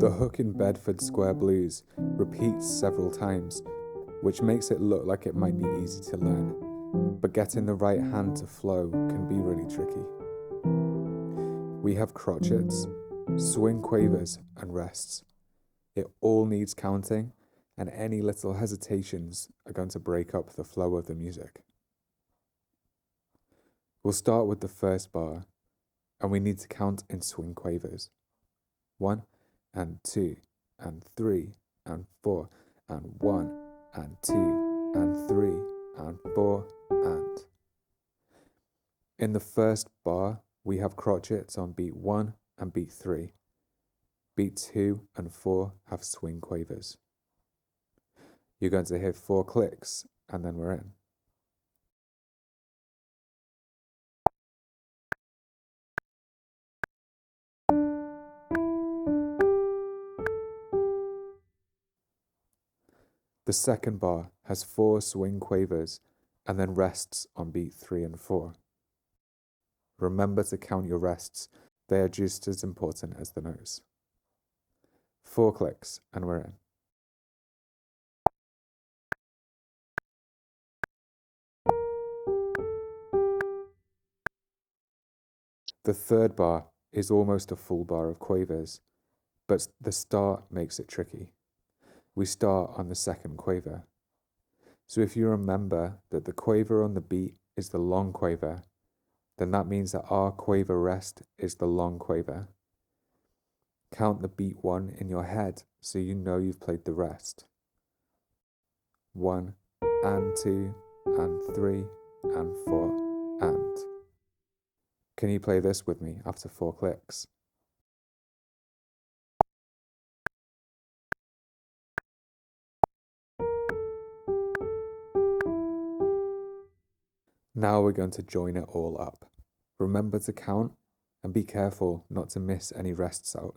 The hook in Bedford Square Blues repeats several times, which makes it look like it might be easy to learn, but getting the right hand to flow can be really tricky. We have crotchets, swing quavers, and rests. It all needs counting, and any little hesitations are going to break up the flow of the music. We'll start with the first bar, and we need to count in swing quavers. 1 and 2 and 3 and 4 and 1 and 2 and 3 and 4 and. In the first bar, we have crotchets on beat 1 and beat 3. Beat 2 and 4 have swing quavers. You're going to hear 4 clicks and then we're in. The second bar has 4 swing quavers and then rests on beat 3 and 4. Remember to count your rests, they are just as important as the notes. 4 clicks and we're in. The third bar is almost a full bar of quavers, but the start makes it tricky. We start on the second quaver. So if you remember that the quaver on the beat is the long quaver, then that means that our quaver rest is the long quaver. Count the beat 1 in your head so you know you've played the rest. 1 and 2 and 3 and 4 and. Can you play this with me after 4 clicks? Now we're going to join it all up. Remember to count and be careful not to miss any rests out.